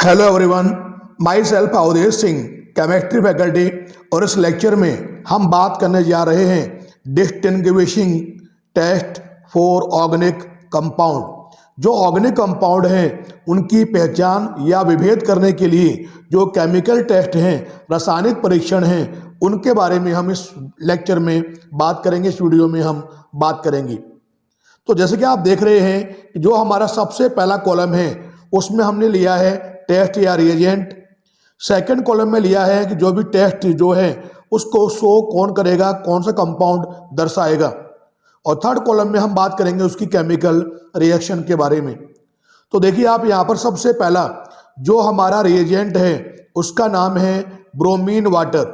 Hello everyone, myself Awadhesh Singh, chemistry faculty. और इस lecture में हम बात करने जा रहे हैं distinguishing test for organic compound. जो ऑर्गेनिक कंपाउंड हैं उनकी पहचान या विभेद करने के लिए जो केमिकल टेस्ट हैं, रासायनिक परीक्षण हैं, उनके बारे में हम इस लेक्चर में बात करेंगे, इस वीडियो में हम बात करेंगे। तो जैसे कि आप देख रहे हैं, जो हमारा सबसे पहला कॉलम है उसमें हमने लिया है टेस्ट या रिएजेंट। सेकंड कॉलम में लिया है कि जो भी टेस्ट जो है उसको शो कौन करेगा, कौन सा कंपाउंड दर्शाएगा। और थर्ड कॉलम में हम बात करेंगे उसकी केमिकल रिएक्शन के बारे में। तो देखिए आप यहाँ पर सबसे पहला जो हमारा रिएजेंट है उसका नाम है ब्रोमीन वाटर।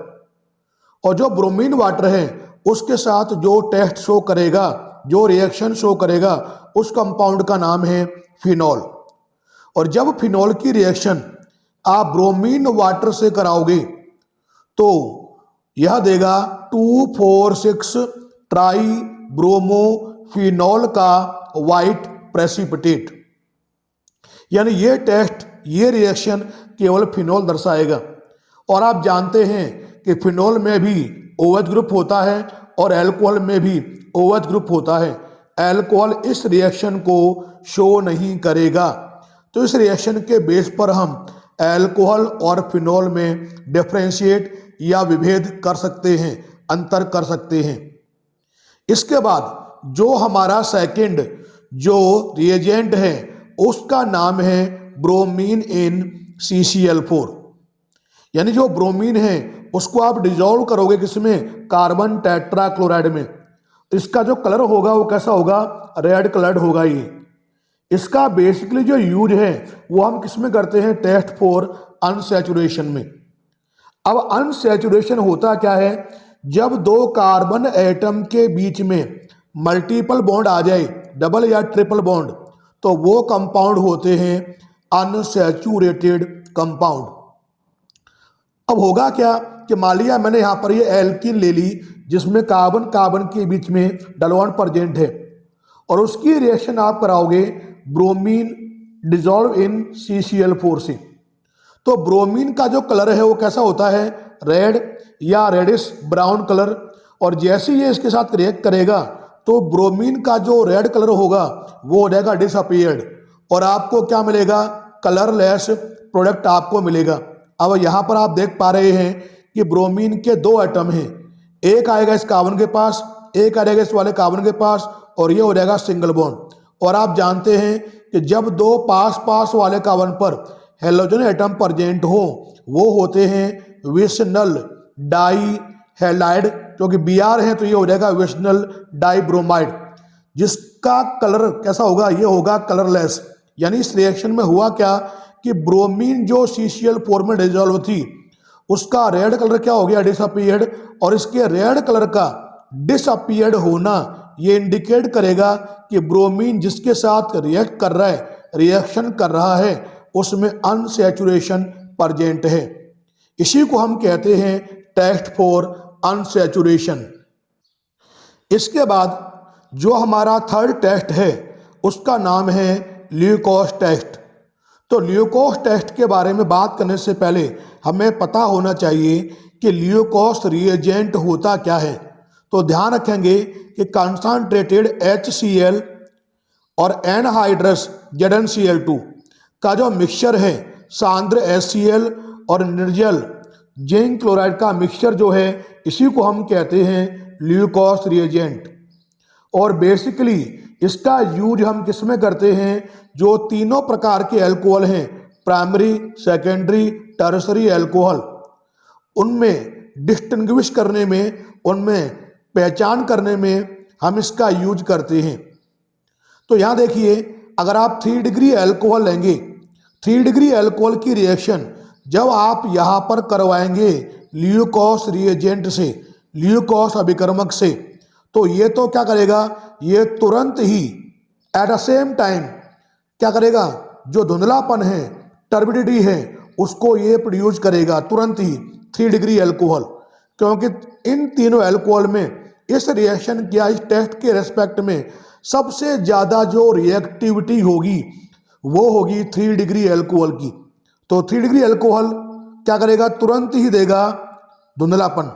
और जो ब्रोमीन वाटर है उसके साथ जो टेस्ट शो करेगा, जो रिएक्शन शो करेगा, उस कंपाउंड का नाम है फिनॉल। और जब फिनॉल की रिएक्शन आप ब्रोमीन वाटर से कराओगे तो यह देगा 2,4,6 ट्राई ब्रोमो फिनॉल का वाइट प्रेसिपिटेट। यानी ये टेस्ट, ये रिएक्शन केवल फिनॉल दर्शाएगा। और आप जानते हैं कि फिनॉल में भी OH ग्रुप होता है और एल्कोहल में भी OH ग्रुप होता है। एल्कोहल इस रिएक्शन को शो नहीं करेगा। तो इस रिएक्शन के बेस पर हम एल्कोहल और फिनॉल में डिफरेंशिएट या विभेद कर सकते हैं, अंतर कर सकते हैं। इसके बाद जो हमारा सेकंड जो रिएजेंट है उसका नाम है ब्रोमीन इन CCl4। यानी जो ब्रोमीन है उसको आप डिजोल्व करोगे किसमें, कार्बन टेट्राक्लोराइड में। इसका जो कलर होगा वो कैसा होगा, रेड कलर्ड होगा। ये इसका बेसिकली जो यूज है वो हम किसमें करते हैं, टेस्ट फॉर अनसैचुरेशन में। अब अनसैचुरेशन होता क्या है, जब दो कार्बन एटम के बीच में मल्टीपल बॉन्ड आ जाए, डबल या ट्रिपल बॉन्ड, तो वो कंपाउंड होते हैं अनसैचुरेटेड कंपाउंड। अब होगा क्या कि मान लिया मैंने यहाँ पर ये एल्कीन ले ली जिसमें कार्बन कार्बन के बीच में डलवान प्रेजेंट है, और उसकी रिएक्शन आप कराओगे ब्रोमीन डिजोल्व इन CCl4 से। तो ब्रोमीन का जो कलर है वो कैसा होता है, रेड या रेडिश ब्राउन कलर। और जैसे ये इसके साथ रिएक्ट करेगा तो ब्रोमीन का जो रेड कलर होगा वो हो जाएगा डिसअपीयर्ड, और आपको क्या मिलेगा, कलरलेस प्रोडक्ट आपको मिलेगा। अब यहाँ पर आप देख पा रहे हैं कि ब्रोमीन के दो एटम हैं, एक आएगा इस कार्बन के पास, एक आएगा इस वाले कार्बन के पास, और ये हो जाएगा सिंगल बॉन्ड। और आप जानते हैं कि जब दो पास पास वाले कार्बन पर हेलोजन एटम प्रेजेंट हो वो होते हैं विशनल डाई हैलाइड, क्योंकि Br है तो ये हो जाएगा विशनल डाई ब्रोमाइड, जिसका कलर कैसा होगा, ये होगा कलरलेस। यानी इस रिएक्शन में हुआ क्या कि ब्रोमीन जो CCl4 में डिजोल्व थी उसका रेड कलर क्या हो गया, डिसअपीयर्ड। और इसके रेड कलर का डिसअपीयर्ड होना ये इंडिकेट करेगा कि ब्रोमीन जिसके साथ रिएक्ट कर रहा है, रिएक्शन कर रहा है, उसमें अनसैचुरेशन प्रेजेंट है। इसी को हम कहते हैं टेस्ट फॉर अनसैचुरेशन। इसके बाद जो हमारा थर्ड टेस्ट है उसका नाम है ल्यूकोस टेस्ट। तो ल्यूकोस टेस्ट के बारे में बात करने से पहले हमें पता होना चाहिए कि ल्यूकोस रिएजेंट होता क्या है। तो ध्यान रखेंगे कि कंसंट्रेटेड HCl और एनहाइड्रस ZnCl2 का जो मिक्सचर है, सांद्र HCl और निर्जल जिंक क्लोराइड का मिक्सचर जो है, इसी को हम कहते हैं ल्यूकोस रिएजेंट। और बेसिकली इसका यूज हम किस में करते हैं, जो तीनों प्रकार के अल्कोहल हैं, प्राइमरी, सेकेंडरी, टर्सरी अल्कोहल, उनमें डिस्टिंग्विश करने में, उनमें पहचान करने में हम इसका यूज करते हैं। तो यहाँ देखिए, अगर आप 3 डिग्री अल्कोहल लेंगे, 3 डिग्री अल्कोहल की रिएक्शन जब आप यहाँ पर करवाएंगे ल्यूकोस रिएजेंट से, ल्यूकोस अभिकर्मक से, तो ये तो क्या करेगा, ये तुरंत ही एट द सेम टाइम क्या करेगा, जो धुंधलापन है, टर्बिडिटी है, उसको ये प्रोड्यूस करेगा तुरंत ही 3 डिग्री अल्कोहल। क्योंकि इन तीनों अल्कोहल में इस रिएक्शन किया, इस टेस्ट के रेस्पेक्ट में सबसे ज़्यादा जो रिएक्टिविटी होगी वो होगी 3 डिग्री अल्कोहल की। तो 3 डिग्री अल्कोहल क्या करेगा, तुरंत ही देगा धुंधलापन।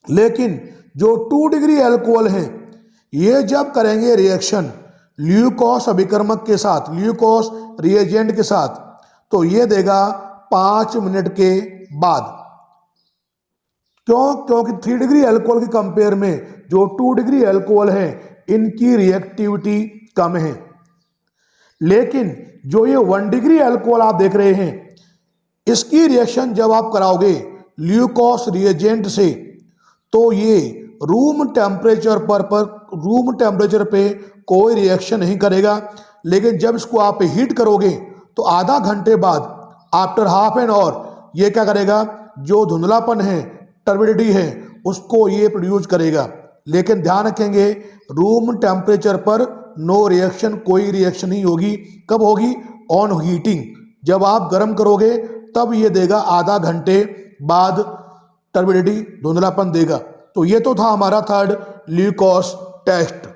लेकिन जो 2 डिग्री अल्कोहल है ये जब करेंगे रिएक्शन ल्यूकोस अभिकर्मक के साथ, ल्यूकोस रिएजेंट के साथ, तो ये देगा 5 मिनट के बाद। क्यों? क्योंकि 3 डिग्री अल्कोहल के कंपेयर में जो 2 डिग्री अल्कोहल है इनकी रिएक्टिविटी कम है। लेकिन जो ये 1 डिग्री अल्कोहल आप देख रहे हैं इसकी रिएक्शन जब आप कराओगे ल्यूकोस रिएजेंट से तो ये रूम टेम्परेचर पे कोई रिएक्शन नहीं करेगा। लेकिन जब इसको आप हीट करोगे तो आधा घंटे बाद, आफ्टर हाफ एन आवर, ये क्या करेगा, जो धुंधलापन है, टर्बिडिटी है, उसको ये प्रोड्यूस करेगा। लेकिन ध्यान रखेंगे रूम टेम्परेचर पर नो रिएक्शन, कोई रिएक्शन नहीं होगी। कब होगी? On heating. जब आप गर्म करोगे तब ये देगा, आधा घंटे बाद टर्बिडिटी, धुंधलापन देगा। तो ये तो था हमारा थर्ड ल्यूकोस टेस्ट।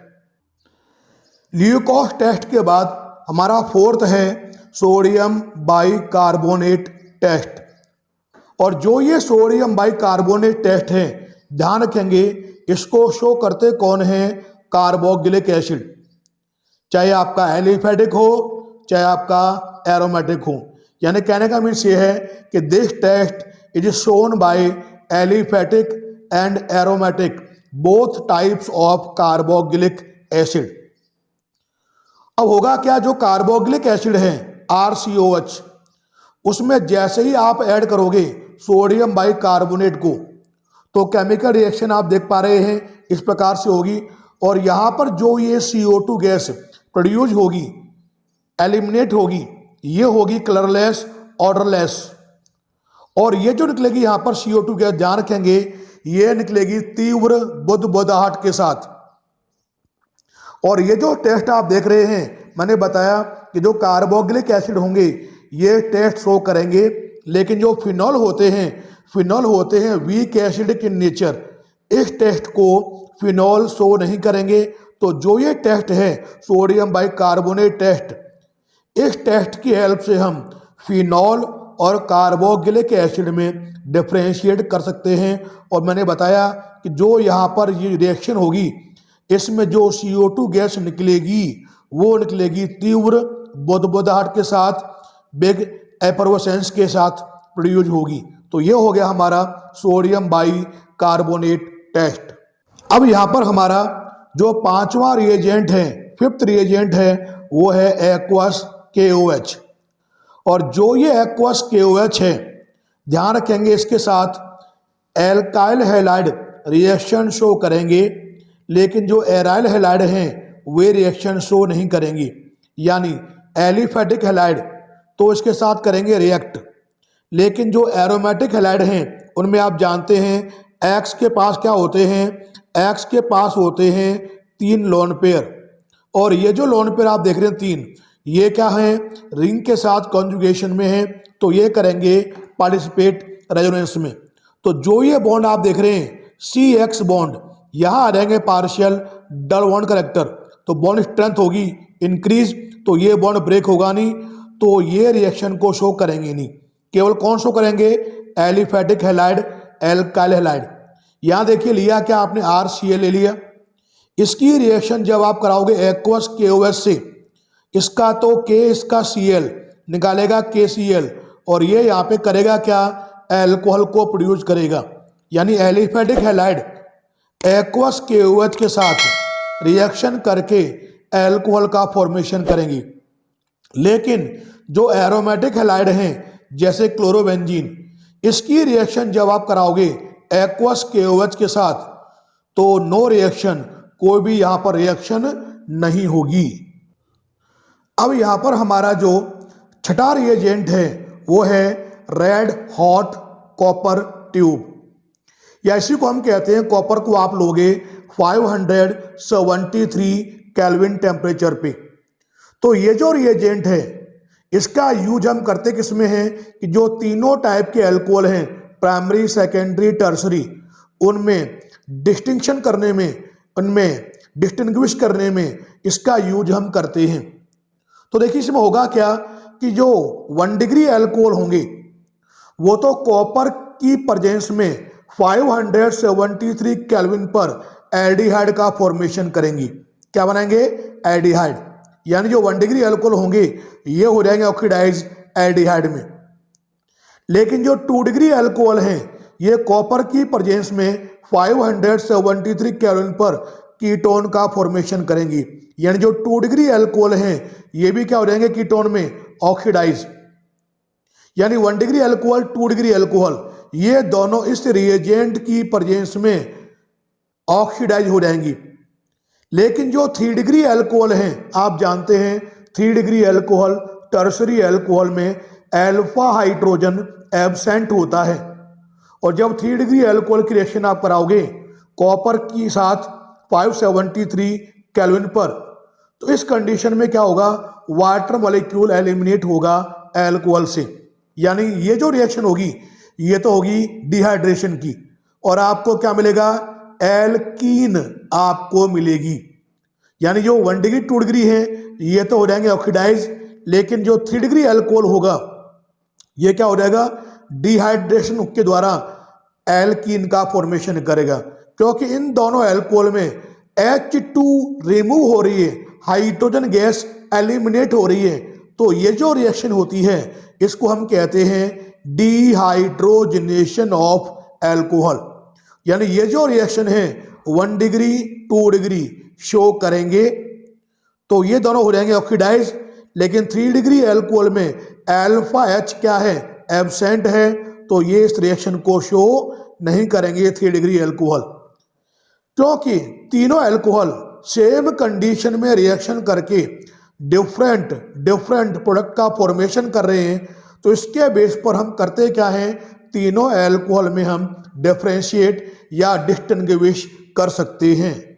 ल्यूकोस टेस्ट के बाद हमारा फोर्थ है सोडियम बाइकार्बोनेट टेस्ट। और जो ये सोडियम बाइकार्बोनेट टेस्ट है, ध्यान रखेंगे इसको शो करते कौन है, कार्बोक्सिलिक एसिड। चाहे आपका एलिफेटिक हो चाहे आपका एरोमेटिक हो। यानी कहने का मीन्स ये है कि this test is shown by aliphatic and aromatic both types of carboxylic acid. अब होगा क्या, जो कार्बोक्सिलिक एसिड है RCOH, उसमें जैसे ही आप ऐड करोगे सोडियम बाइकार्बोनेट को तो केमिकल रिएक्शन आप देख पा रहे हैं इस प्रकार से होगी। और यहाँ पर जो ये CO2 गैस प्रोड्यूस होगी, एलिमिनेट होगी, ये होगी कलरलेस, ऑडरलेस। और ये जो निकलेगी यहाँ पर CO2 गैस, ध्यान रखेंगे ये निकलेगी तीव्र बुदबुदाहट के साथ। और ये जो टेस्ट आप देख रहे हैं, मैंने बताया कि जो कार्बोक्सिलिक एसिड होंगे ये टेस्ट शो करेंगे। लेकिन जो फिनॉल होते हैं वीक एसिडिक इन नेचर, इस टेस्ट को फिनॉल शो नहीं करेंगे। तो जो ये टेस्ट है सोडियम बाइकार्बोनेट टेस्ट, इस टेस्ट की हेल्प से हम फिनॉल और कार्बोक्सिलिक एसिड में डिफरेंशिएट कर सकते हैं। और मैंने बताया कि जो यहाँ पर ये रिएक्शन होगी इसमें जो CO2 गैस निकलेगी वो निकलेगी तीव्र बुदबुदाहट के साथ, बिग एफर्वेसेंस के साथ प्रोड्यूस होगी। तो ये हो गया हमारा सोडियम बाइकार्बोनेट टेस्ट। अब यहाँ पर हमारा जो पांचवा रिएजेंट है, फिफ्थ रिएजेंट है, वो है एक्वस KOH। और जो ये एक्वस KOH है, ध्यान रखेंगे इसके साथ एल्काइल हैलाइड रिएक्शन शो करेंगे। लेकिन जो एराइल हैलाइड हैं वे रिएक्शन शो नहीं करेंगी। यानी एलिफेटिक हैलाइड तो इसके साथ करेंगे रिएक्ट। लेकिन जो एरोमेटिक हैलाइड हैं उनमें आप जानते हैं एक्स के पास क्या होते हैं, एक्स के पास होते हैं 3 लोन पेयर। और ये जो लोन पेयर आप देख रहे हैं 3, ये क्या है, रिंग के साथ कॉन्जुगेशन में है, तो ये करेंगे पार्टिसिपेट रेजोनेंस में। तो जो ये बॉन्ड आप देख रहे हैं CX बॉन्ड, यहाँ आ जाएंगे पार्शियल डबल बॉन्ड करेक्टर, तो बॉन्ड स्ट्रेंथ होगी इंक्रीज, तो ये बॉन्ड ब्रेक होगा नहीं, तो ये रिएक्शन को शो करेंगे नहीं। केवल कौन शो करेंगे, एलिफेटिक हैलाइड, एल्काइल हैलाइड। यहाँ देखिए लिया क्या आपने, RCl ले लिया। इसकी रिएक्शन जब आप कराओगे एक्वस KOH से, इसका तो K, इसका Cl निकालेगा KCl, और ये यहाँ पे करेगा क्या, एल्कोहल को प्रोड्यूस करेगा। यानी एलिफेटिक हैलाइड एक्वस KOH के साथ रिएक्शन करके एल्कोहल का फॉर्मेशन करेंगी। लेकिन जो एरोमेटिक हैलाइड हैं जैसे क्लोरोबेंजीन, इसकी रिएक्शन जब आप कराओगे एक्वस KOH के साथ तो नो रिएक्शन, कोई भी यहाँ पर रिएक्शन नहीं होगी। अब यहाँ पर हमारा जो छठा रिएजेंट है वो है रेड हॉट कॉपर ट्यूब, या इसी को हम कहते हैं, कॉपर को आप लोगे 573 केल्विन टेम्परेचर पे। तो ये जो रिएजेंट है इसका यूज हम करते किस में है कि जो तीनों टाइप के अल्कोहल हैं, प्राइमरी, सेकेंडरी, टर्सरी, उनमें डिस्टिंक्शन करने में, उनमें डिस्टिंग्विश करने में इसका यूज हम करते हैं। तो देखिए इसमें होगा क्या कि जो 1 डिग्री एल्कोहल होंगे वो तो कॉपर की प्रेजेंस में 573 केल्विन पर एल्डिहाइड का फॉर्मेशन करेंगी। क्या बनाएंगे? एल्डिहाइड। यानी जो 1 डिग्री एल्कोहल होंगे ये हो जाएंगे ऑक्सीडाइज एल्डिहाइड में। लेकिन जो 2 डिग्री एल्कोहल हैं ये कॉपर की प्रेजेंस में 573 केल्विन पर कीटोन का फॉर्मेशन करेंगी। यानी जो 2 डिग्री एल्कोहल हैं ये भी क्या हो जाएंगे कीटोन में? ऑक्सीडाइज। यानी 1 डिग्री एल्कोहल, 2 डिग्री एल्कोहल ये दोनों इस रिएजेंट की प्रेजेंस में ऑक्सीडाइज हो जाएंगी। लेकिन जो 3 डिग्री एल्कोहल हैं आप जानते हैं 3 डिग्री एल्कोहल टर्सरी एल्कोहल में अल्फा हाइड्रोजन एब्सेंट होता है। और जब 3 डिग्री एल्कोहल की रिएक्शन आप कराओगे कॉपर के साथ 573 केल्विन पर, तो इस कंडीशन में क्या होगा? वाटर मॉलिक्यूल एलिमिनेट होगा एल्कोहल से। यानी ये जो रिएक्शन होगी ये तो होगी डिहाइड्रेशन की, और आपको क्या मिलेगा? एल्कीन आपको मिलेगी। यानी जो 1 डिग्री 2 डिग्री है ये तो हो जाएंगे ऑक्सीडाइज, लेकिन जो 3 डिग्री एल्कोहल होगा ये क्या हो जाएगा? डिहाइड्रेशन के द्वारा एल्कीन का फॉर्मेशन करेगा, क्योंकि इन दोनों एल्कोहल में H2 रिमूव हो रही है, हाइड्रोजन गैस एलिमिनेट हो रही है। तो ये जो रिएक्शन होती है इसको हम कहते हैं डिहाइड्रोजनेशन ऑफ एल्कोहल। यानी ये जो रिएक्शन है 1 डिग्री 2 डिग्री शो करेंगे तो ये दोनों हो जाएंगे ऑक्सीडाइज। लेकिन 3 डिग्री एल्कोहल में अल्फा H क्या है? एब्सेंट है, तो ये इस रिएक्शन को शो नहीं करेंगे 3 डिग्री एल्कोहल। क्योंकि तीनों एल्कोहल सेम कंडीशन में रिएक्शन करके डिफरेंट प्रोडक्ट का फॉर्मेशन कर रहे हैं, तो इसके बेस पर हम करते क्या हैं? तीनों एल्कोहल में हम डिफरेंशिएट या डिस्टिंग्विश कर सकते हैं।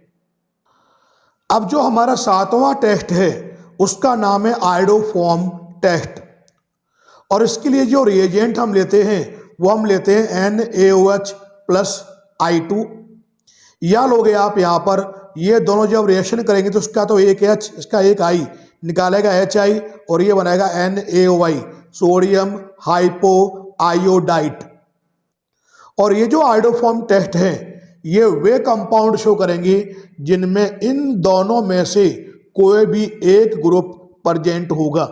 अब जो हमारा 7वां टेस्ट है उसका नाम है आयोडोफॉर्म टेस्ट, और इसके लिए जो रिएजेंट हम लेते हैं वो हम लेते हैं NaOH प्लस I2। या लोगे आप यहाँ पर ये दोनों जब रिएक्शन करेंगे तो इसका तो एक H, इसका एक I निकालेगा HI, और ये बनाएगा NaOI सोडियम हाइपो आयोडाइट। और ये जो आयोडोफॉर्म टेस्ट है ये वे कंपाउंड शो करेंगे जिनमें इन दोनों में से कोई भी एक ग्रुप प्रेजेंट होगा।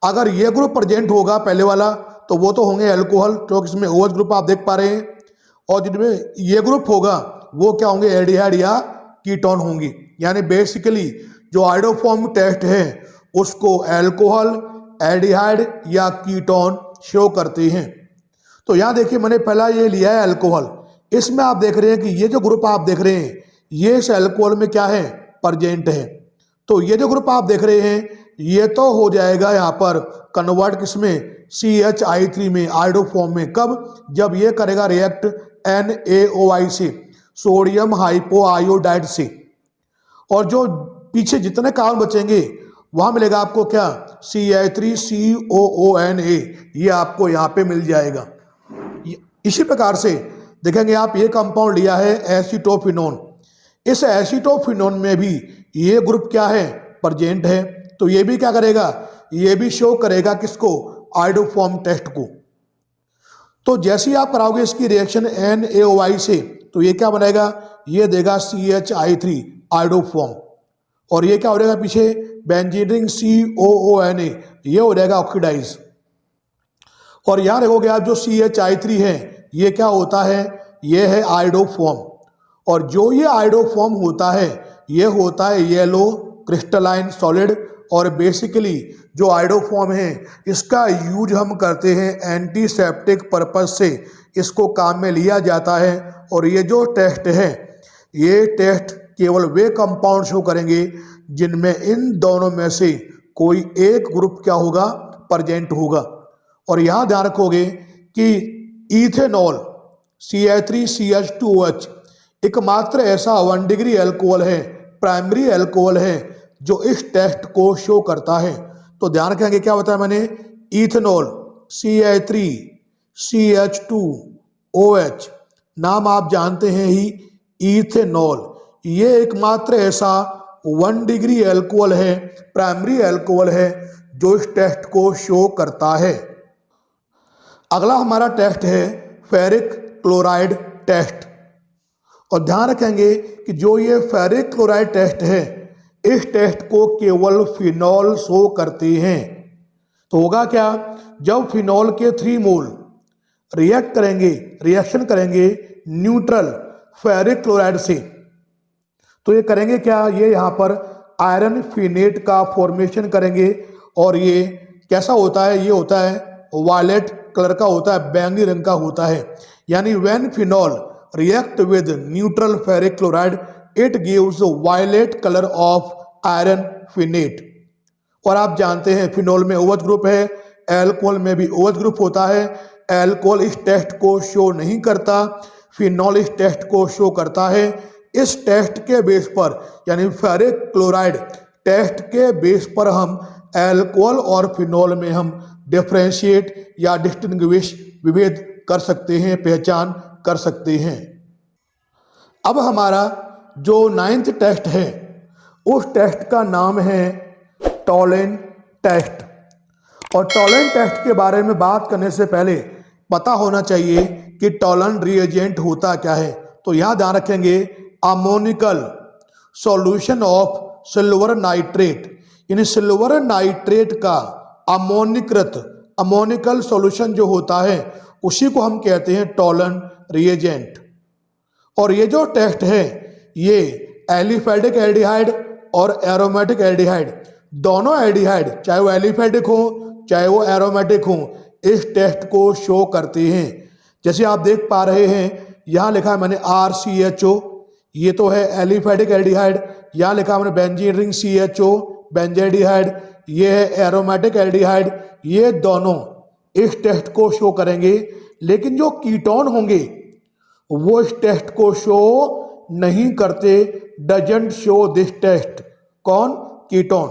अगर ये ग्रुप प्रेजेंट होगा पहले वाला तो वो तो होंगे एल्कोहल, क्योंकि इसमें OH ग्रुप आप देख पा रहे हैं, और जिनमें ये ग्रुप होगा वो क्या होंगे? एल्डिहाइड या कीटोन होंगी। यानी बेसिकली जो आयोडोफॉर्म टेस्ट है उसको एल्कोहल, एल्डिहाइड या कीटोन शो करते हैं। तो यहाँ देखिए मैंने पहला ये लिया है अल्कोहल, इसमें आप देख रहे हैं कि ये जो ग्रुप आप देख रहे हैं ये इस अल्कोहल में क्या है? प्रेजेंट है। तो ये जो ग्रुप आप देख रहे हैं ये तो हो जाएगा यहाँ पर कन्वर्ट किसमें? CHI3 में, आयोडोफॉर्म में। कब? जब ये करेगा रिएक्ट NaOI से, सोडियम हाइपो आयोडाइड से। और जो पीछे जितने कार्बन बचेंगे वहां मिलेगा आपको क्या? CH3COONA, ये आपको यहाँ पे मिल जाएगा। इसी प्रकार से देखेंगे आप ये कंपाउंड लिया है एसीटोफिनोन, इस एसीटोफिनोन में भी ये ग्रुप क्या है? प्रेजेंट है। तो ये भी क्या करेगा? ये भी शो करेगा किसको? आयोडोफॉर्म टेस्ट को। तो जैसे ही आप कराओगे इसकी रिएक्शन NaOI से तो ये क्या बनेगा? ये देगा CHI3 आयोडोफॉर्म, और ये क्या हो जाएगा पीछे? बेंजीन रिंग COONA, ये हो जाएगा ऑक्सीडाइज। और यहाँ देखोगे आप जो CHI3 है ये क्या होता है? ये है आयोडोफॉर्म, और जो ये आयोडोफॉर्म होता है ये होता है येलो क्रिस्टलाइन सॉलिड। और बेसिकली जो आयोडोफॉर्म है इसका यूज हम करते हैं एंटीसेप्टिक पर्पज से, इसको काम में लिया जाता है। और ये जो टेस्ट है ये टेस्ट केवल वे कंपाउंड शो करेंगे जिनमें इन दोनों में से कोई एक ग्रुप क्या होगा? प्रेजेंट होगा। और यहाँ ध्यान रखोगे कि इथेनॉल CH3CH2OH एकमात्र ऐसा 1 डिग्री एल्कोहल है, प्राइमरी एल्कोहल है जो इस टेस्ट को शो करता है। तो ध्यान रखेंगे क्या बताया मैंने? इथेनॉल CH3CH2OH, नाम आप जानते हैं ही इथेनॉल, ये एकमात्र ऐसा 1 डिग्री एल्कोहल है, प्राइमरी एल्कोहल है जो इस टेस्ट को शो करता है। अगला हमारा टेस्ट है फेरिक क्लोराइड टेस्ट। और ध्यान रखेंगे कि जो ये फेरिक क्लोराइड टेस्ट है, इस टेस्ट को केवल फिनॉल शो करते हैं। तो होगा क्या, जब फिनॉल के 3 मोल रिएक्शन करेंगे न्यूट्रल फेरिक क्लोराइड से, तो ये करेंगे क्या, ये यहाँ पर आयरन फिनेट का फॉर्मेशन करेंगे। और ये कैसा होता है, ये होता है वायलेट कलर का होता है, बैंगनी रंग का होता है। यानी when phenol react with neutral ferric chloride it gives violet colour of iron phenate. और आप जानते हैं फिनॉल में OH ग्रुप है, एल्कोहल में भी OH ग्रुप होता है। एल्कोहल इस टेस्ट को शो नहीं करता, फिनॉल इस टेस्ट को शो करता है। इस टेस्ट के बेस पर, यानी फेरिक क्लोराइड टेस्ट के बेस पर हम एल्कोहल और फिनॉल में हम डिफरेंशिएट या डिस्टिंग्विश विभेद कर सकते हैं, पहचान कर सकते हैं। अब हमारा जो 9th टेस्ट है, उस टेस्ट का नाम है टॉलेन टेस्ट। और टॉलेन टेस्ट के बारे में बात करने से पहले पता होना चाहिए कि टॉलन रिएजेंट होता क्या है। तो यहाँ ध्यान रखेंगे, ammoniacal solution of silver nitrate, यानी सिल्वर नाइट्रेट का अमोनिकल सॉल्यूशन जो होता है उसी को हम कहते हैं टॉलन रिएजेंट। और ये जो टेस्ट है, ये एलिफेटिक एल्डिहाइड और एरोमेटिक एल्डिहाइड, दोनों एल्डिहाइड चाहे वो एलिफेटिक हो चाहे वो एरोमेटिक हो, इस टेस्ट को शो करते हैं। जैसे आप देख पा रहे हैं, यहाँ लिखा है मैंने RCHO, ये तो है एलिफेटिक एल्डिहाइड। यहाँ लिखा है मैंने बेंजीन रिंग CHO, बेंजेडिहाइड, ये है एरोमेटिक एल्डिहाइड। ये दोनों इस टेस्ट को शो करेंगे, लेकिन जो कीटोन होंगे वो इस टेस्ट को शो नहीं करते, डजंट शो दिस टेस्ट। कौन? कीटोन।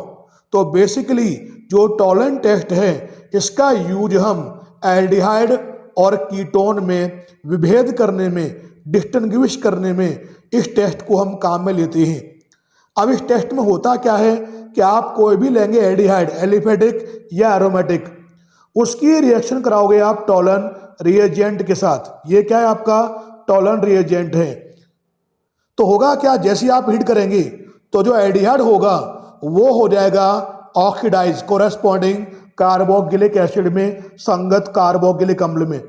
तो बेसिकली जो टॉलेन टेस्ट है, इसका यूज हम एल्डिहाइड और कीटोन में विभेद करने में, डिस्टिंग्विश करने में, इस टेस्ट को हम काम में लेते हैं। अब इस टेस्ट में होता क्या है कि आप कोई भी लेंगे एल्डिहाइड, एलिफेटिक या एरोमेटिक, उसकी रिएक्शन कराओगे आप टॉलन रिएजेंट के साथ। ये क्या है? आपका टॉलन रिएजेंट है। तो होगा क्या, जैसे आप हीट करेंगे तो जो एल्डिहाइड होगा वो हो जाएगा ऑक्सीडाइज कोरेस्पॉन्डिंग कार्बोक्सिलिक एसिड में, संगत कार्बोक्सिलिक अम्ल में।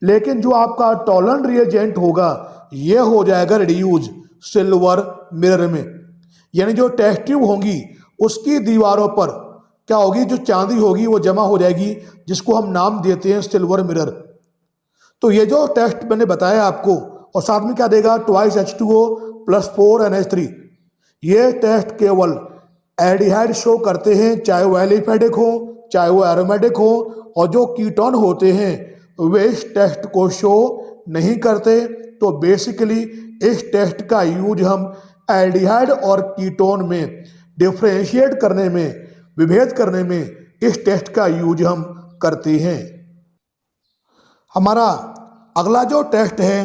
लेकिन जो आपका टॉलन रिएजेंट होगा ये हो जाएगा रिड्यूज सिल्वर मिरर में। यानी जो टेस्ट ट्यूब होंगी उसकी दीवारों पर क्या होगी, जो चांदी होगी वो जमा हो जाएगी, जिसको हम नाम देते हैं सिल्वर मिरर। तो ये जो टेस्ट मैंने बताया आपको, और साथ में क्या देगा, 2H2O + 4NH3। ये टेस्ट केवल एल्डिहाइड शो करते हैं, चाहे वो एलिफेटिक हो चाहे वो एरोमेटिक हो। और जो कीटोन होते हैं वे इस टेस्ट को शो नहीं करते। तो बेसिकली इस टेस्ट का यूज हम एल्डिहाइड और कीटोन में डिफरेंशिएट करने में, विभेद करने में, इस टेस्ट का यूज हम करते हैं। हमारा अगला जो टेस्ट है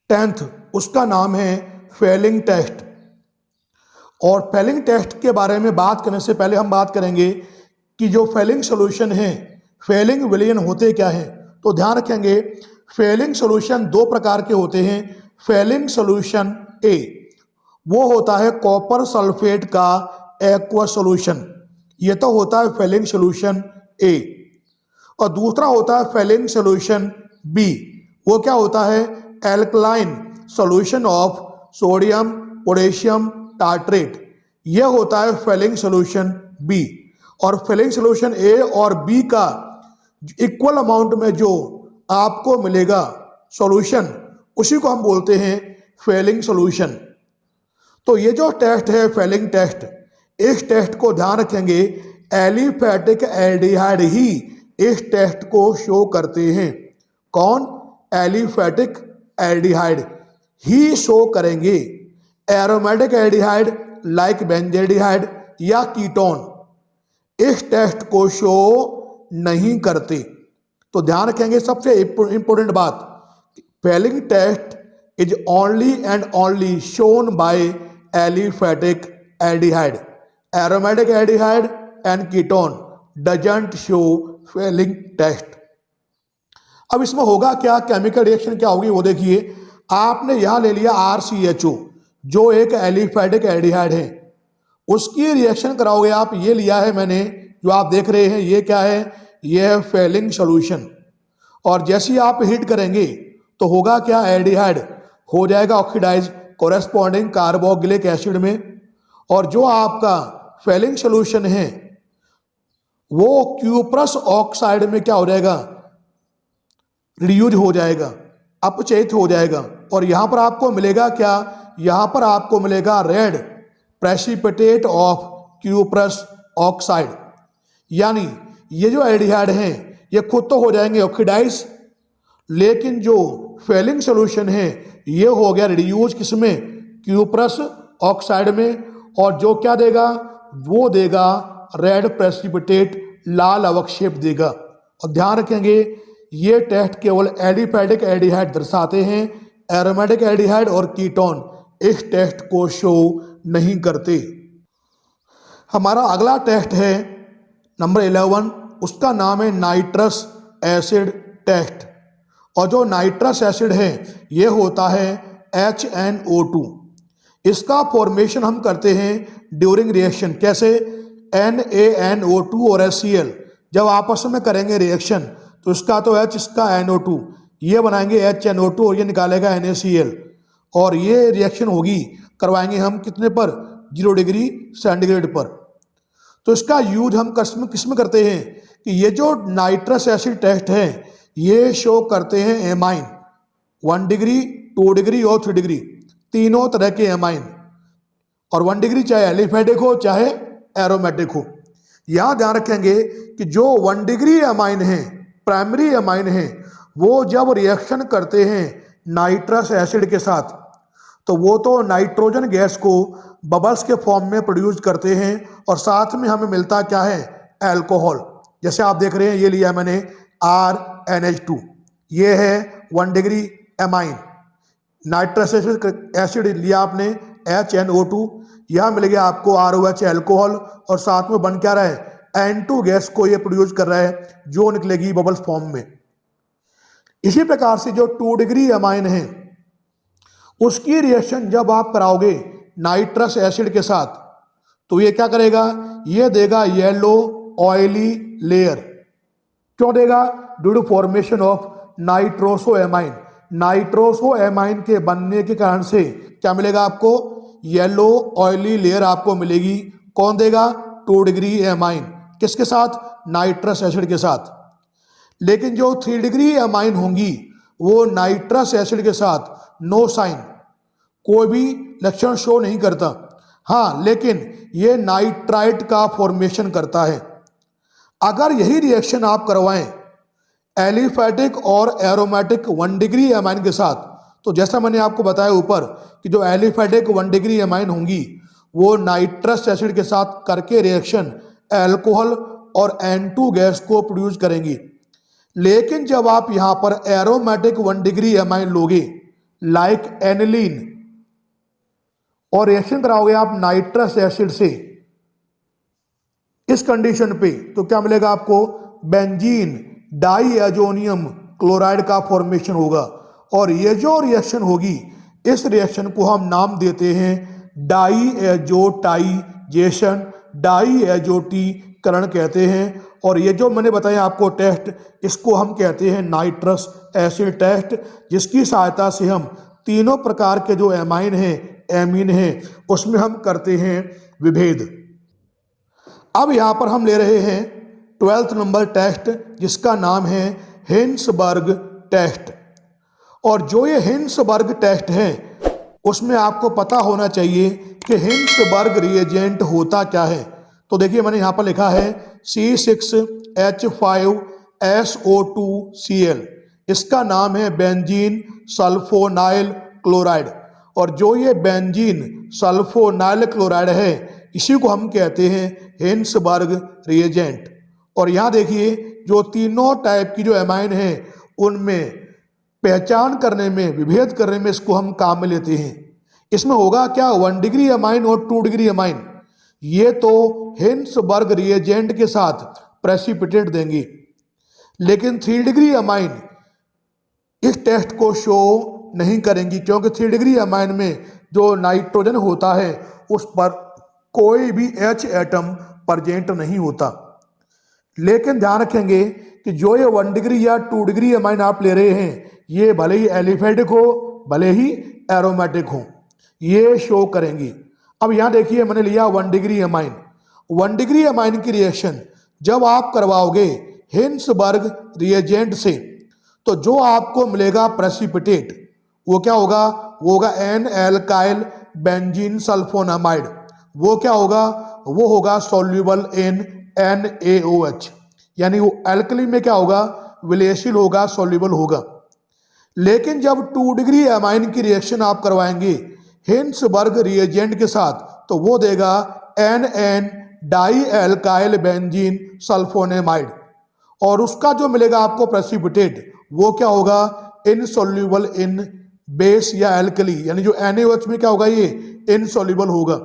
10th, उसका नाम है फेलिंग टेस्ट। और फेलिंग टेस्ट के बारे में बात करने से पहले हम बात करेंगे कि जो फेलिंग सॉल्यूशन है, फेलिंग विलयन होते क्या हैं। तो ध्यान रखेंगे, फेलिंग सॉल्यूशन 2 प्रकार के होते हैं। फेलिंग सॉल्यूशन A वो होता है कॉपर सल्फेट का एक्वस सॉल्यूशन, ये तो होता है फेलिंग सॉल्यूशन A। और दूसरा होता है फेलिंग सॉल्यूशन B, वो क्या होता है, alkaline solution of sodium potassium tartrate, यह होता है फेलिंग सॉल्यूशन B। और फेलिंग सॉल्यूशन A और B का इक्वल अमाउंट में जो आपको मिलेगा सॉल्यूशन, उसी को हम बोलते हैं फेलिंग सॉल्यूशन। तो ये जो टेस्ट है फेलिंग टेस्ट, इस टेस्ट को ध्यान रखेंगे, एलिफेटिक एल्डिहाइड ही इस टेस्ट को शो करते हैं। कौन? एलिफेटिक एल्डिहाइड ही शो करेंगे। एरोमेटिक एल्डिहाइड लाइक बेंजेडिहाइड या कीटोन इस टेस्ट को शो नहीं करते। तो ध्यान रखेंगे, सबसे इंपॉर्टेंट बात, Fehling test is only and only shown by aliphatic aldehyde. Aromatic aldehyde and ketone doesn't show Fehling test. अब इसमें होगा क्या, केमिकल रिएक्शन क्या होगी वो देखिए। आपने यहां ले लिया RCHO जो एक एलिफेटिक एल्डिहाइड है, उसकी रिएक्शन कराओगे आप। ये लिया है मैंने, जो आप देख रहे हैं ये क्या है, ये है फेलिंग सॉल्यूशन। और जैसे ही आप हीट करेंगे तो होगा क्या, एल्डिहाइड हो जाएगा ऑक्सीडाइज कोरेस्पॉन्डिंग कार्बोक्सिलिक एसिड में, और जो आपका फेलिंग सॉल्यूशन है वो क्यूप्रस ऑक्साइड में क्या हो जाएगा, रिड्यूस हो जाएगा, अपचयित हो जाएगा। और यहां पर आपको मिलेगा क्या, यहां पर आपको मिलेगा red precipitate of cuprous oxide. यानी ये जो एल्डिहाइड हैं ये खुद तो हो जाएंगे ऑक्सीडाइज, लेकिन जो फेलिंग सॉल्यूशन है ये हो गया रिड्यूस किसमें, क्यूप्रस ऑक्साइड में। और जो क्या देगा, वो देगा रेड प्रेसिपिटेट, लाल अवक्षेप देगा। और ध्यान रखेंगे ये टेस्ट केवल एलिफेटिक एल्डिहाइड दर्शाते हैं, एरोमेटिक एल्डिहाइड और कीटोन इस टेस्ट को शो नहीं करते। हमारा अगला टेस्ट है नंबर 11, उसका नाम है नाइट्रस एसिड टेस्ट। और जो नाइट्रस एसिड है ये होता है HNO2। इसका फॉर्मेशन हम करते हैं ड्यूरिंग रिएक्शन। कैसे, NaNO2 और HCl जब आपस में करेंगे रिएक्शन तो इसका तो H, इसका NO2, ये बनाएंगे HNO2 और ये निकालेगा NaCl। और ये रिएक्शन होगी, करवाएंगे हम कितने पर, 0 डिग्री सेंटीग्रेड पर। तो इसका यूज हम किस में करते हैं कि ये जो नाइट्रस एसिड टेस्ट है ये शो करते हैं एमाइन, 1 डिग्री, 2 डिग्री और 3 डिग्री, तीनों तरह के एमाइन। और 1 डिग्री चाहे एलिफेटिक हो चाहे एरोमेटिक हो। यहां ध्यान रखेंगे कि जो 1 डिग्री एमाइन है, प्राइमरी एमाइन है, वो जब रिएक्शन करते हैं नाइट्रस एसिड के साथ तो वो तो नाइट्रोजन गैस को बबल्स के फॉर्म में प्रोड्यूस करते हैं, और साथ में हमें मिलता क्या है, अल्कोहल। जैसे आप देख रहे हैं ये लिया मैंने RNH2, ये है 1 डिग्री एमाइन। नाइट्रस एसिड लिया आपने HNO2, यह मिल गया आपको ROH अल्कोहल, और साथ में बन क्या रहा है, N2 गैस को ये प्रोड्यूस कर रहा है जो निकलेगी बबल्स फॉर्म में। इसी प्रकार से जो 2 डिग्री एमाइन है उसकी रिएक्शन जब आप कराओगे नाइट्रस एसिड के साथ तो ये क्या करेगा, ये देगा येलो ऑयली लेयर। क्यों देगा, ड्यू टू फॉर्मेशन ऑफ नाइट्रोसोएमाइन। नाइट्रोसोएमाइन के बनने के कारण से क्या मिलेगा आपको, येलो ऑयली लेयर आपको मिलेगी। कौन देगा, 2 डिग्री एमाइन, किसके साथ, नाइट्रस एसिड के साथ। लेकिन जो 3 डिग्री एमाइन होंगी वो नाइट्रस एसिड के साथ नो साइन, कोई भी लक्षण शो नहीं करता। हाँ, लेकिन ये नाइट्राइट का फॉर्मेशन करता है। अगर यही रिएक्शन आप करवाएं एलिफेटिक और एरोमेटिक 1 डिग्री एमाइन के साथ, तो जैसा मैंने आपको बताया ऊपर कि जो एलिफेटिक 1 डिग्री एमाइन होंगी वो नाइट्रस एसिड के साथ करके रिएक्शन अल्कोहल और N2 गैस को प्रोड्यूस करेंगी। लेकिन जब आप यहां पर एरोमेटिक 1 डिग्री एमाइन लोगे लाइक एनिलीन और रिएक्शन कराओगे आप नाइट्रस एसिड से इस कंडीशन पे, तो क्या मिलेगा आपको, बेंजीन डाईएजोनियम क्लोराइड का फॉर्मेशन होगा। और ये जो रिएक्शन होगी इस रिएक्शन को हम नाम देते हैं डाईएजोटाइजेशन, डाईएजोटीकरण कहते हैं। और ये जो मैंने बताया आपको टेस्ट, इसको हम कहते हैं नाइट्रस एसिड टेस्ट, जिसकी सहायता से हम तीनों प्रकार के जो एमाइन हैं, एमीन हैं, उसमें हम करते हैं विभेद। अब यहाँ पर हम ले रहे हैं 12th नंबर टेस्ट, जिसका नाम है हिंसबर्ग टेस्ट। और जो ये हिंसबर्ग टेस्ट है उसमें आपको पता होना चाहिए कि हिंसबर्ग रिएजेंट होता क्या है। तो देखिए मैंने यहाँ पर लिखा है C6H5SO2Cl, इसका नाम है बेंजीन सल्फोनाइल क्लोराइड। और जो ये बेंजीन सल्फोनाइल क्लोराइड है इसी को हम कहते हैं हिंसबर्ग रिएजेंट। और यहाँ देखिए जो तीनों टाइप की जो एमाइन हैं उनमें पहचान करने में, विभेद करने में इसको हम काम में लेते हैं। इसमें होगा क्या, 1 डिग्री एमाइन और 2 डिग्री एमाइन, ये तो हिंसबर्ग रिएजेंट के साथ प्रेसिपिटेट देंगे, लेकिन 3 डिग्री अमाइन इस टेस्ट को शो नहीं करेंगी, क्योंकि 3 डिग्री अमाइन में जो नाइट्रोजन होता है उस पर कोई भी H एटम प्रेजेंट नहीं होता। लेकिन ध्यान रखेंगे कि जो ये 1 डिग्री या 2 डिग्री अमाइन आप ले रहे हैं, ये भले ही एलिफेटिक हो भले ही एरोमेटिक हो, ये शो करेंगी। अब यहाँ देखिए मैंने लिया 1 डिग्री अमाइन। 1 डिग्री अमाइन की रिएक्शन जब आप करवाओगे हिंसबर्ग रिएजेंट से, तो जो आपको मिलेगा प्रेसिपिटेट वो क्या होगा? वो होगा एन एल्काइल बेंजीन सल्फोनामाइड। वो क्या होगा? वो होगा सॉल्यूबल इन NaOH, यानी वो एल्कली में क्या होगा? विलेयशील होगा, सॉल्यूबल होगा। लेकिन जब 2 डिग्री अमाइन की रिएक्शन आप करवाएंगे हिंसबर्ग रिएजेंट के साथ, तो वो देगा NN di alkyl benzene sulphonamide, और उसका जो मिलेगा आपको प्रेसिपिटेट वो क्या होगा? इनसॉल्यूबल इन बेस या एल्कली, यानी जो NaOH में क्या होगा? ये इनसॉल्यूबल होगा।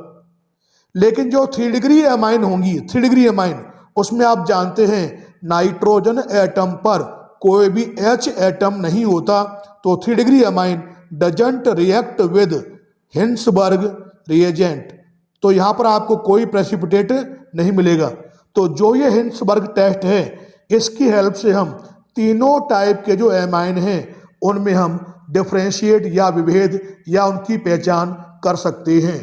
लेकिन जो 3 डिग्री अमाइन होंगी, 3 डिग्री अमाइन, उसमें आप जानते हैं नाइट्रोजन एटम पर कोई भी H एटम नहीं होता, तो 3 degree amine doesn't react with Hinsberg reagent, तो यहाँ पर आपको कोई प्रेसिपिटेट नहीं मिलेगा। तो जो ये हिंसबर्ग टेस्ट है, इसकी हेल्प से हम तीनों टाइप के जो एमाइन हैं उनमें हम डिफरेंशिएट या विभेद या उनकी पहचान कर सकते हैं।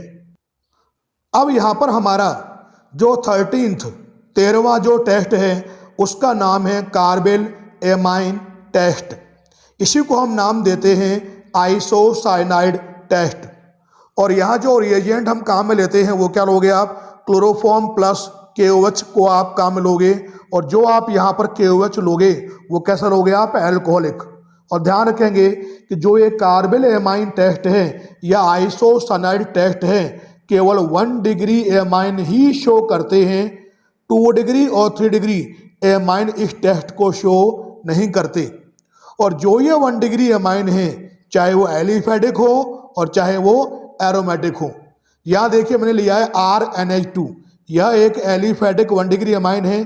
अब यहाँ पर हमारा जो 13वां जो टेस्ट है उसका नाम है कार्बेल एमाइन टेस्ट। इसी को हम नाम देते हैं आइसोसाइनाइड टेस्ट। और यहाँ जो रिएजेंट हम काम में लेते हैं वो क्या लोगे आप? क्लोरोफॉर्म प्लस KOH को आप काम में लोगे, और जो आप यहाँ पर KOH लोगे वो कैसा लोगे आप? एल्कोहलिक। और ध्यान रखेंगे कि जो ये कार्बेल एमाइन टेस्ट है या आइसोसाइनाइड टेस्ट है, केवल 1 डिग्री एमाइन ही शो करते हैं। 2 डिग्री और 3 डिग्री एमाइन इस टेस्ट को शो नहीं करते। और जो ये 1 डिग्री एमाइन है, चाहे वो एलिफेटिक हो और चाहे वो एरोमेटिक हो। यहाँ देखिए मैंने लिया है RNH2, यह एक एलिफेटिक 1 डिग्री एमाइन है।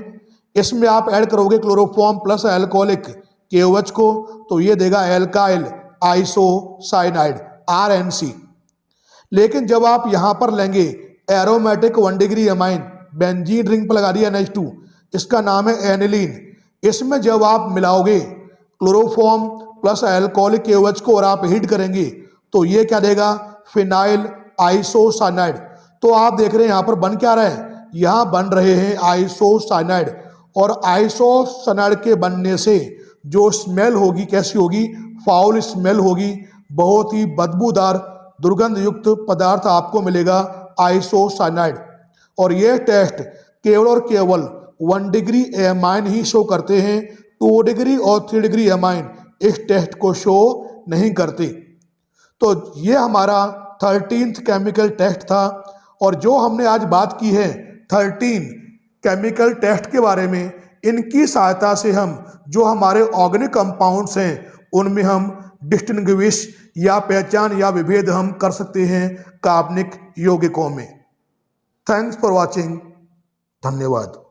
इसमें आप ऐड करोगे क्लोरोफॉर्म प्लस अल्कोहलिक KOH को, तो ये देगा एल्काइल आइसोसाइनाइड RNC। लेकिन जब आप यहाँ पर लेंगे aromatic 1 degree amine, benzene ring पर लगा दिया NH2, इसका नाम है एनिलीन। इसमें जब आप मिलाओगे क्लोरोफॉर्म प्लस अल्कोहलिक KOH को और आप हीट करेंगे, तो ये क्या देगा? Phenyl isocyanide. तो आप देख रहे हैं यहाँ पर बन क्या रहा है? यहाँ बन रहे हैं आइसोसाइनाइड। और आइसोसाइनाइड के बनने से जो स्मेल होगी कैसी होगी? फाउल स्मेल होगी, बहुत ही बदबूदार दुर्गंध युक्त पदार्थ आपको मिलेगा आइसोसाइनाइड। और ये टेस्ट केवल और केवल 1 डिग्री एमाइन ही शो करते हैं। 2 डिग्री और 3 डिग्री एमाइन इस टेस्ट को शो नहीं करते। तो ये हमारा 13th केमिकल टेस्ट था। और जो हमने आज बात की है 13 केमिकल टेस्ट के बारे में, इनकी सहायता से हम जो हमारे ऑर्गेनिक कंपाउंड्स हैं उनमें हम डिस्टिंग्विश या पहचान या विभेद हम कर सकते हैं कार्बनिक यौगिकों में। Thanks for watching. धन्यवाद।